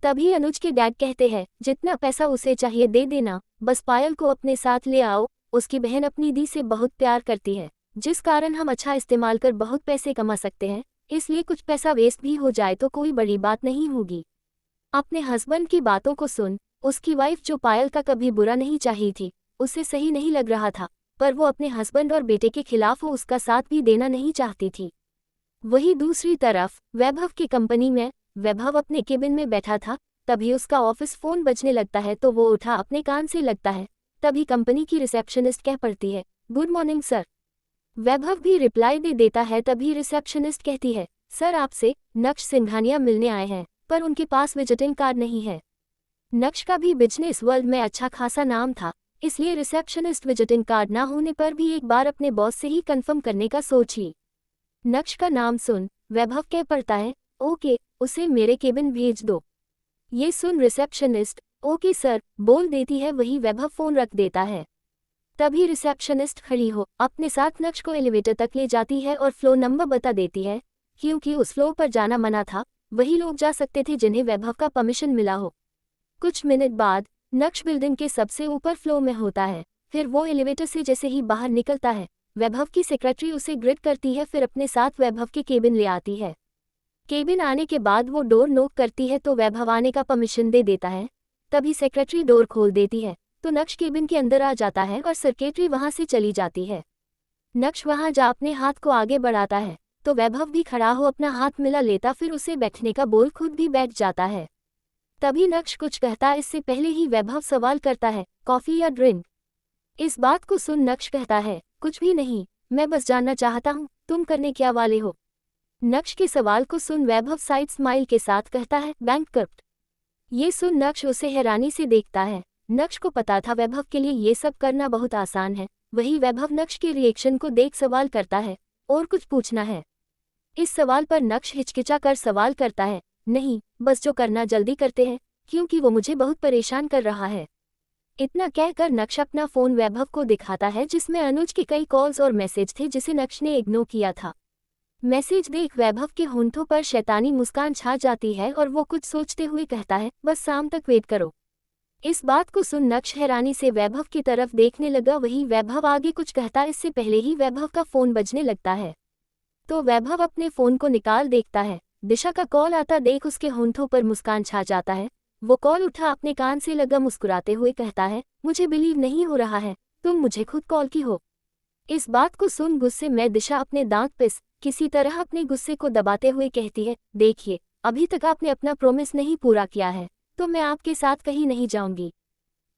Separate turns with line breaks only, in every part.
तभी अनुज के डैड कहते हैं, जितना पैसा उसे चाहिए दे देना, बस पायल को अपने साथ ले आओ। उसकी बहन अपनी दी से बहुत प्यार करती है, जिस कारण हम अच्छा इस्तेमाल कर बहुत पैसे कमा सकते हैं, इसलिए कुछ पैसा वेस्ट भी हो जाए तो कोई बड़ी बात नहीं होगी। अपने हस्बैंड की बातों को सुन उसकी वाइफ, जो पायल का कभी बुरा नहीं चाही थी, उसे सही नहीं लग रहा था, पर वो अपने हस्बैंड और बेटे के खिलाफ वो उसका साथ भी देना नहीं चाहती थी। वहीं दूसरी तरफ वैभव की कंपनी में वैभव अपने केबिन में बैठा था। तभी उसका ऑफिस फोन बजने लगता है तो वो उठा अपने कान से लगता है। तभी कंपनी की रिसेप्शनिस्ट कह पड़ती है, गुड मॉर्निंग सर। वैभव भी रिप्लाई दे देता है। तभी रिसेप्शनिस्ट कहती है, सर आपसे नक्श सिंघानिया मिलने आए हैं, पर उनके पास विजिटिंग कार्ड नहीं है। नक्श का भी बिजनेस वर्ल्ड में अच्छा खासा नाम था, इसलिए रिसेप्शनिस्ट विजिटिंग कार्ड ना होने पर भी एक बार अपने बॉस से ही कंफर्म करने का सोची। नक्श का नाम सुन वैभव कह पड़ता है, ओके, उसे मेरे केबिन भेज दो। ये सुन रिसेप्शनिस्ट ओके सर बोल देती है। वही वैभव फोन रख देता है। तभी रिसेप्शनिस्ट खड़ी हो अपने साथ नक्श को एलिवेटर तक ले जाती है और फ्लोर नंबर बता देती है, क्योंकि उस फ्लोर पर जाना मना था, वही लोग जा सकते थे जिन्हें वैभव का परमिशन मिला हो। कुछ मिनट बाद नक्श बिल्डिंग के सबसे ऊपर फ्लोर में होता है। फिर वो एलिवेटर से जैसे ही बाहर निकलता है, वैभव की सेक्रेटरी उसे ग्रिड करती है, फिर अपने साथ वैभव के केबिन ले आती है। केबिन आने के बाद वो डोर नॉक करती है तो वैभव आने का परमिशन दे देता है। तभी सेक्रेटरी डोर खोल देती है तो नक्श केबिन के अंदर आ जाता है और सेक्रेटरी वहां से चली जाती है। नक्श वहां जा अपने हाथ को आगे बढ़ाता है तो वैभव भी खड़ा हो अपना हाथ मिला लेता, फिर उसे बैठने का बोल खुद भी बैठ जाता है। तभी नक्श कुछ कहता, इससे पहले ही वैभव सवाल करता है, कॉफी या ड्रिंक। इस बात को सुन नक्श कहता है, कुछ भी नहीं, मैं बस जानना चाहता हूँ तुम करने क्या वाले हो। नक्श के सवाल को सुन वैभव साइड स्माइल के साथ कहता है, बैंकक्रप्ट। ये सुन नक्श उसे हैरानी से देखता है। नक्श को पता था वैभव के लिए ये सब करना बहुत आसान है। वही वैभव नक्श के रिएक्शन को देख सवाल करता है, और कुछ पूछना है। इस सवाल पर नक्श हिचकिचा कर सवाल करता है, नहीं, बस जो करना जल्दी करते हैं, क्योंकि वो मुझे बहुत परेशान कर रहा है। इतना कहकर नक्श अपना फोन वैभव को दिखाता है, जिसमें अनुज के कई कॉल्स और मैसेज थे जिसे नक्श ने इग्नोर किया था। मैसेज देख वैभव के होंठों पर शैतानी मुस्कान छा जाती है और वो कुछ सोचते हुए कहता है, बस शाम तक वेट करो। इस बात को सुन नक्श हैरानी से वैभव की तरफ देखने लगा। वही वैभव आगे कुछ कहता, इससे पहले ही वैभव का फोन बजने लगता है तो वैभव अपने फोन को निकाल देखता है। दिशा का कॉल आता देख उसके होंठों पर मुस्कान छा जाता है। वो कॉल उठा अपने कान से लगा मुस्कुराते हुए कहता है, मुझे बिलीव नहीं हो रहा है, तुम मुझे खुद कॉल की हो। इस बात को सुन गुस्से में दिशा अपने दांत पिस किसी तरह अपने गुस्से को दबाते हुए कहती है, देखिए, अभी तक आपने अपना प्रॉमिस नहीं पूरा किया है तो मैं आपके साथ कहीं नहीं जाऊंगी।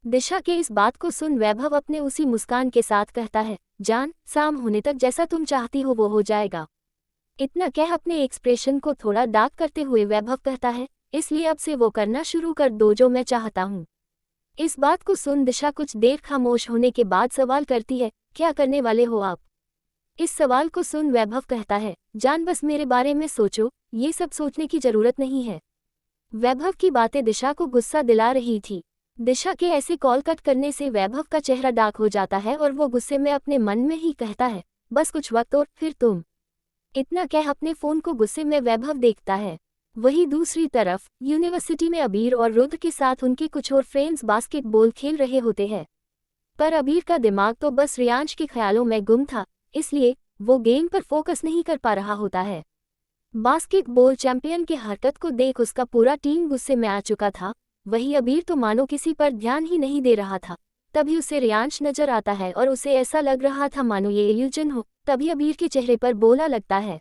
दिशा के इस बात को सुन वैभव अपने उसी मुस्कान के साथ कहता है, जान, शाम होने तक जैसा तुम चाहती हो वो हो जाएगा। इतना कह अपने एक्सप्रेशन को थोड़ा डार्क करते हुए वैभव कहता है, इसलिए अब से वो करना शुरू कर दो जो मैं चाहता हूँ। इस बात को सुन दिशा कुछ देर खामोश होने के बाद सवाल करती है, क्या करने वाले हो आप। इस सवाल को सुन वैभव कहता है, जान, बस मेरे बारे में सोचो, ये सब सोचने की जरूरत नहीं है। वैभव की बातें दिशा को गुस्सा दिला रही थी। दिशा के ऐसे कॉल कट करने से वैभव का चेहरा डार्क हो जाता है और वो गुस्से में अपने मन में ही कहता है, बस कुछ वक्त और फिर तुम। इतना कह अपने फोन को गुस्से में वैभव देखता है। वहीं दूसरी तरफ यूनिवर्सिटी में अबीर और रुद्र के साथ उनके कुछ और फ्रेंड्स बास्केटबॉल खेल रहे होते हैं, पर अबीर का दिमाग तो बस रियांश के ख्यालों में गुम था, इसलिए वो गेम पर फोकस नहीं कर पा रहा होता है। बास्केटबॉल चैंपियन की हरकत को देख उसका पूरा टीम गुस्से में आ चुका था। वही अबीर तो मानो किसी पर ध्यान ही नहीं दे रहा था। तभी उसे रियांश नजर आता है और उसे ऐसा लग रहा था मानो ये इल्यूजन हो। तभी अबीर के चेहरे पर बोला लगता है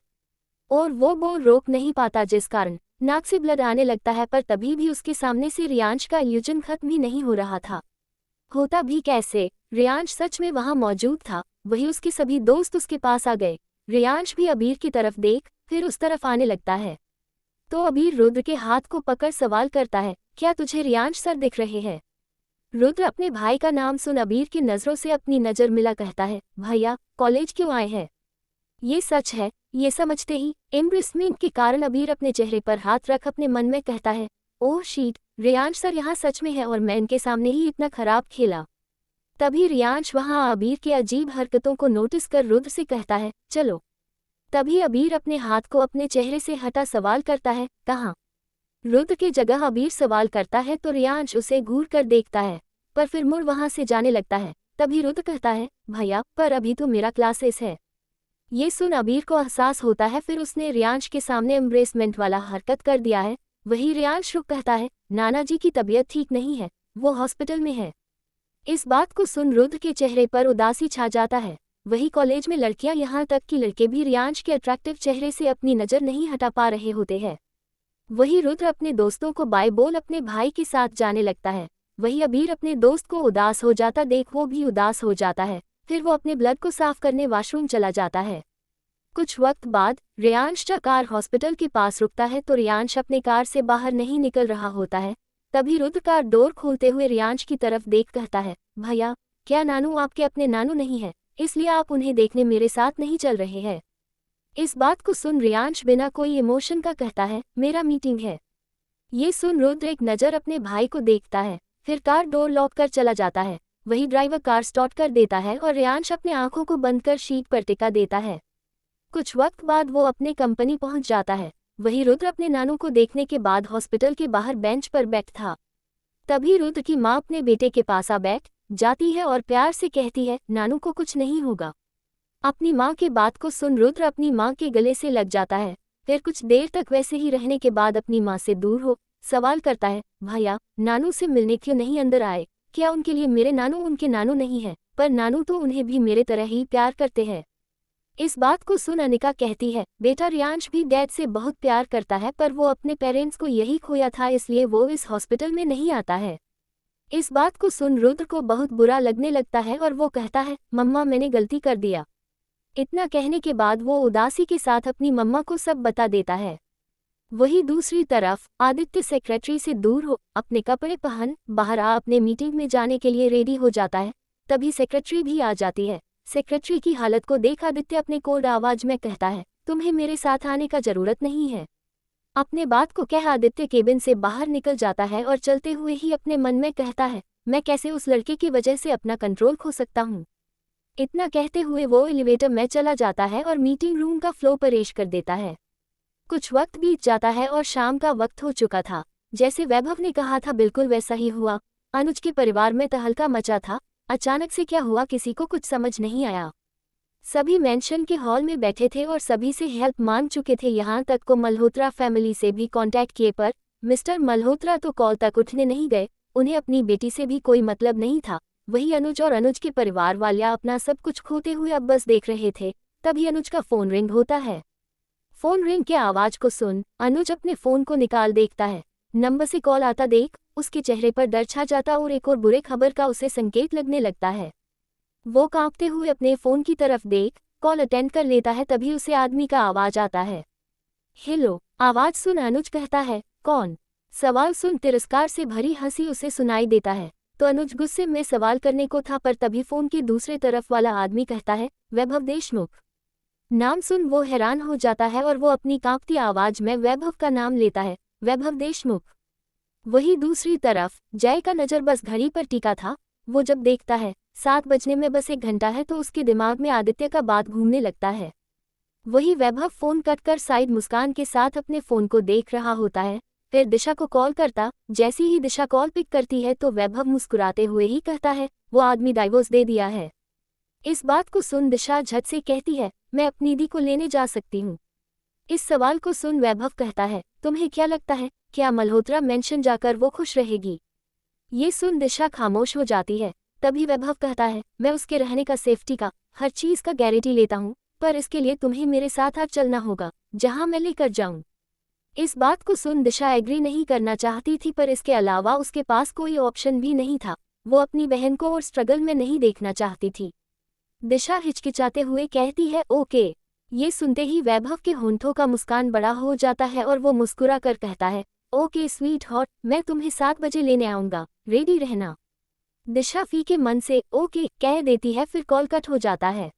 और वो बोल रोक नहीं पाता, जिस कारण नाक से ब्लड आने लगता है। पर तभी भी उसके सामने से रियांश का इल्यूजन खत्म ही नहीं हो रहा था। होता भी कैसे, रियांश सच में वहां मौजूद था। वही उसके सभी दोस्त उसके पास आ गए। रियांश भी अबीर की तरफ देख फिर उस तरफ आने लगता है तो अबीर रुद्र के हाथ को पकड़ सवाल करता है, क्या तुझे रियांश सर दिख रहे हैं। रुद्र अपने भाई का नाम सुन अबीर की नजरों से अपनी नजर मिला कहता है, भैया, कॉलेज क्यों आए हैं। ये सच है। ये समझते ही एम्ब्रेसमेंट के कारण अबीर अपने चेहरे पर हाथ रख अपने मन में कहता है, ओह शीट, रियांश सर यहाँ सच में है और मैं इनके सामने ही इतना खराब खेला। तभी रियांश वहां अबीर की अजीब हरकतों को नोटिस कर रुद्र से कहता है, चलो। तभी अबीर अपने हाथ को अपने चेहरे से हटा सवाल करता है, कहाँ। रुद्र के जगह अबीर सवाल करता है तो रियांश उसे घूर कर देखता है, पर फिर मुड़ वहां से जाने लगता है। तभी रुद्र कहता है, भैया पर अभी तो मेरा क्लासेस है। ये सुन अबीर को एहसास होता है फिर उसने रियांश के सामने एम्ब्रेसमेंट वाला हरकत कर दिया है। वही रियांश रुक कहता है, नाना जी की तबीयत ठीक नहीं है, वो हॉस्पिटल में है। इस बात को सुन रुद्र के चेहरे पर उदासी छा जाता है। वही कॉलेज में लड़कियां यहाँ तक कि लड़के भी रियांश के अट्रैक्टिव चेहरे से अपनी नज़र नहीं हटा पा रहे होते हैं। वही रुद्र अपने दोस्तों को बाय बोल अपने भाई के साथ जाने लगता है। वही अबीर अपने दोस्त को उदास हो जाता देख वो भी उदास हो जाता है। फिर वो अपने ब्लड को साफ करने वॉशरूम चला जाता है। कुछ वक्त बाद रियांश का कार हॉस्पिटल के पास रुकता है तो रियांश अपने कार से बाहर नहीं निकल रहा होता है। तभी रुद्र कार डोर खोलते हुए रियांश की तरफ देख कहता है, भैया क्या नानू आपके अपने नानू नहीं है, इसलिए आप उन्हें देखने मेरे साथ नहीं चल रहे हैं। इस बात को सुन रियांश बिना कोई इमोशन का कहता है, मेरा मीटिंग है। ये सुन रुद्र एक नज़र अपने भाई को देखता है, फिर कार डोर लॉक कर चला जाता है। वही ड्राइवर कार स्टार्ट कर देता है और रियांश अपने आंखों को बंद कर शीट पर टिका देता है। कुछ वक्त बाद वो अपने कंपनी पहुंच जाता है। वही रुद्र अपने नानू को देखने के बाद हॉस्पिटल के बाहर बेंच पर बैठ था। तभी रुद्र की माँ अपने बेटे के पास आ बैठ जाती है और प्यार से कहती है, नानू को कुछ नहीं होगा। अपनी माँ के बात को सुन रुद्र अपनी माँ के गले से लग जाता है। फिर कुछ देर तक वैसे ही रहने के बाद अपनी माँ से दूर हो सवाल करता है, भैया नानू से मिलने क्यों नहीं अंदर आए? क्या उनके लिए मेरे नानू उनके नानू नहीं है? पर नानू तो उन्हें भी मेरे तरह ही प्यार करते हैं। इस बात को सुन अनिका कहती है, बेटा रियांश भी डैड से बहुत प्यार करता है पर वो अपने पेरेंट्स को यही खोया था इसलिए वो इस हॉस्पिटल में नहीं आता है। इस बात को सुन रुद्र को बहुत बुरा लगने लगता है और वो कहता है, मम्मा मैंने गलती कर दिया। इतना कहने के बाद वो उदासी के साथ अपनी मम्मा को सब बता देता है। वही दूसरी तरफ आदित्य सेक्रेटरी से दूर हो अपने कपड़े पहन बाहर आ अपने मीटिंग में जाने के लिए रेडी हो जाता है। तभी सेक्रेटरी भी आ जाती है। सेक्रेटरी की हालत को देख आदित्य अपने कोल्ड आवाज में कहता है, तुम्हें मेरे साथ आने का जरूरत नहीं है। अपने बात को कह आदित्य केबिन से बाहर निकल जाता है और चलते हुए ही अपने मन में कहता है, मैं कैसे उस लड़के की वजह से अपना कंट्रोल खो सकता हूँ। इतना कहते हुए वो एलिवेटर में चला जाता है और मीटिंग रूम का फ्लो परेश कर देता है। कुछ वक्त बीत जाता है और शाम का वक्त हो चुका था। जैसे वैभव ने कहा था बिल्कुल वैसा ही हुआ। अनुज के परिवार में तहलका मचा था। अचानक से क्या हुआ किसी को कुछ समझ नहीं आया। सभी मेंशन के हॉल में बैठे थे और सभी से हेल्प मांग चुके थे, यहाँ तक को मल्होत्रा फैमिली से भी कांटेक्ट किए पर मिस्टर मल्होत्रा तो कॉल तक उठने नहीं गए। उन्हें अपनी बेटी से भी कोई मतलब नहीं था। वही अनुज और अनुज के परिवार वाले अपना सब कुछ खोते हुए अब बस देख रहे थे। तभी अनुज का फोन रिंग होता है। फोन रिंग के आवाज को सुन अनुज अपने फोन को निकाल देखता है। नंबर से कॉल आता देख उसके चेहरे पर डर छा जाता और एक और बुरे खबर का उसे संकेत लगने लगता है। वो कांपते हुए अपने फोन की तरफ देख कॉल अटेंड कर लेता है। तभी उसे आदमी का आवाज आता है। हेलो। आवाज सुन अनुज कहता है, कौन? सवाल सुन तिरस्कार से भरी हंसी उसे सुनाई देता है। तो अनुज गुस्से में सवाल करने को था पर तभी फोन के दूसरे तरफ वाला आदमी कहता है, वैभव देशमुख। नाम सुन वो हैरान हो जाता है और वो अपनी कांपती आवाज में वैभव का नाम लेता है, वैभव देशमुख। वही दूसरी तरफ जय का नजर बस घड़ी पर टिका था। वो जब देखता है 7 बजने में बस 1 घंटा है तो उसके दिमाग में आदित्य का बात घूमने लगता है। वही वैभव फोन कट कर साइड मुस्कान के साथ अपने फोन को देख रहा होता है। फिर दिशा को कॉल करता। जैसी ही दिशा कॉल पिक करती है तो वैभव मुस्कुराते हुए ही कहता है, वो आदमी डाइवोर्स दे दिया है। इस बात को सुन दिशा झट से कहती है, मैं अपनी दी को लेने जा सकती हूँ। इस सवाल को सुन वैभव कहता है, तुम्हें क्या लगता है क्या मल्होत्रा मेंशन जाकर वो खुश रहेगी? ये सुन दिशा खामोश हो जाती है। तभी वैभव कहता है, मैं उसके रहने का सेफ्टी का हर चीज का गारंटी लेता हूँ, पर इसके लिए तुम्हें मेरे साथ आज चलना होगा जहाँ मैं लेकर जाऊँ। इस बात को सुन दिशा एग्री नहीं करना चाहती थी पर इसके अलावा उसके पास कोई ऑप्शन भी नहीं था। वो अपनी बहन को और स्ट्रगल में नहीं देखना चाहती थी। दिशा हिचकिचाते हुए कहती है, ओके। ये सुनते ही वैभव के होंठों का मुस्कान बड़ा हो जाता है और वो मुस्कुरा कर कहता है, ओके स्वीट हॉट, मैं तुम्हें 7 बजे लेने आऊँगा, रेडी रहना। दिशा फीके मन से ओके कह देती है। फिर कॉल कट हो जाता है।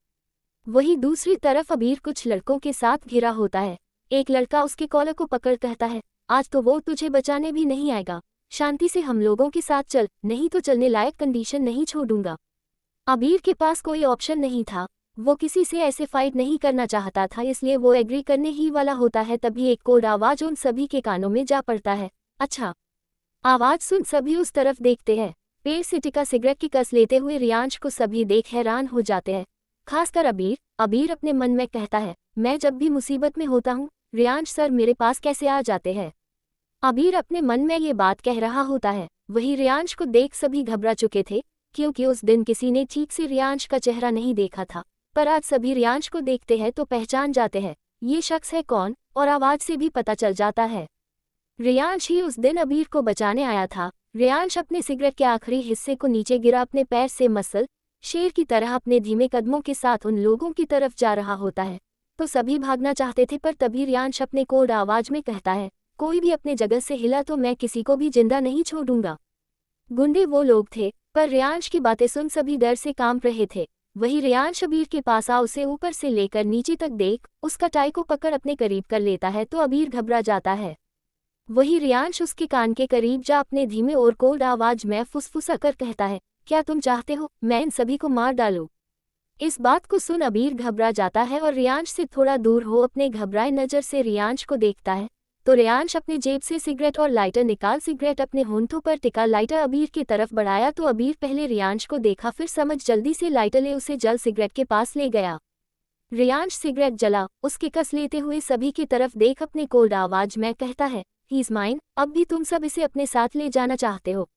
वही दूसरी तरफ अबीर कुछ लड़कों के साथ घिरा होता है। एक लड़का उसके कॉलर को पकड़ कहता है, आज तो वो तुझे बचाने भी नहीं आएगा, शांति से हम लोगों के साथ चल, नहीं तो चलने लायक कंडीशन नहीं छोड़ूंगा। अबीर के पास कोई ऑप्शन नहीं था। वो किसी से ऐसे फाइट नहीं करना चाहता था, इसलिए वो एग्री करने ही वाला होता है। तभी एक कोड आवाज उन सभी के कानों में जा पड़ता है। अच्छा। आवाज सुन सभी उस तरफ देखते हैं। पेड़ से टिका सिगरेट की कस लेते हुए रियांश को सभी देख हैरान हो जाते हैं, खासकर अबीर। अबीर अपने मन में कहता है, मैं जब भी मुसीबत में होता हूँ रियांश सर मेरे पास कैसे आ जाते हैं। अबीर अपने मन में ये बात कह रहा होता है। वही रियांश को देख सभी घबरा चुके थे, क्योंकि उस दिन किसी ने ठीक से रियांश का चेहरा नहीं देखा था। पर आज सभी रियांश को देखते हैं तो पहचान जाते हैं ये शख्स है कौन, और आवाज से भी पता चल जाता है रियांश ही उस दिन अबीर को बचाने आया था। रियांश अपने सिगरेट के आखिरी हिस्से को नीचे गिरा अपने पैर से मसल शेर की तरह अपने धीमे कदमों के साथ उन लोगों की तरफ जा रहा होता है। तो सभी भागना चाहते थे, पर तभी रियांश अपने कोड आवाज में कहता है, कोई भी अपने जगह से हिला तो मैं किसी को भी जिंदा नहीं छोड़ूंगा। गुंडे वो लोग थे, पर रियांश की बातें सुन सभी डर से कांप रहे थे। वही रियांश अबीर के पास आ उसे ऊपर से लेकर नीचे तक देख उसका टाई को पकड़ अपने करीब कर लेता है तो अबीर घबरा जाता है। वही रियांश उसके कान के करीब जा अपने धीमे और कोल्ड आवाज में फुसफुसा कर कहता है, क्या तुम चाहते हो मैं इन सभी को मार डालूं। इस बात को सुन अबीर घबरा जाता है और रियांश से थोड़ा दूर हो अपने घबराए नज़र से रियांश को देखता है। तो रियांश अपने जेब से सिगरेट और लाइटर निकाल सिगरेट अपने होंठों पर टिका लाइटर अबीर की तरफ बढ़ाया तो अबीर पहले रियांश को देखा, फिर समझ जल्दी से लाइटर ले उसे जल सिगरेट के पास ले गया। रियांश सिगरेट जला उसके कस लेते हुए सभी की तरफ देख अपने कोल्ड आवाज में कहता है, ही इज माइन, अब भी तुम सब इसे अपने साथ ले जाना चाहते हो।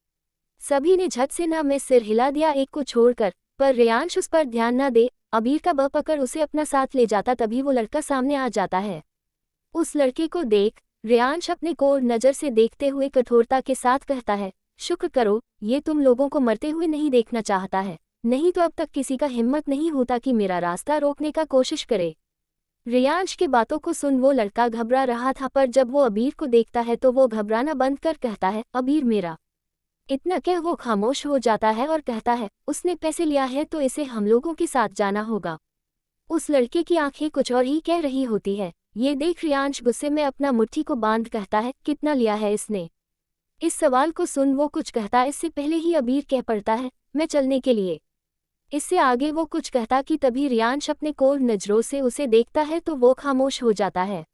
सभी ने झट से ना में सिर हिला दिया एक को छोड़कर, पर रियांश उस पर ध्यान न दे अबीर का ब पकड़ उसे अपना साथ ले जाता। तभी वो लड़का सामने आ जाता है। उस लड़के को देख रियांश अपने को नज़र से देखते हुए कठोरता के साथ कहता है, शुक्र करो ये तुम लोगों को मरते हुए नहीं देखना चाहता है, नहीं तो अब तक किसी का हिम्मत नहीं होता कि मेरा रास्ता रोकने का कोशिश करे। रियांश की बातों को सुन वो लड़का घबरा रहा था, पर जब वो अबीर को देखता है तो वो घबराना बंद कर कहता है, अबीर मेरा। इतना कह वो खामोश हो जाता है और कहता है, उसने पैसे लिया है तो इसे हम लोगों के साथ जाना होगा। उस लड़के की आंखें कुछ और ही कह रही होती है। ये देख रियांश गुस्से में अपना मुट्ठी को बांध कहता है, कितना लिया है इसने। इस सवाल को सुन वो कुछ कहता इससे पहले ही अबीर कह पड़ता है, मैं चलने के लिए। इससे आगे वो कुछ कहता कि तभी रियांश अपने कोर नजरों से उसे देखता है तो वो खामोश हो जाता है।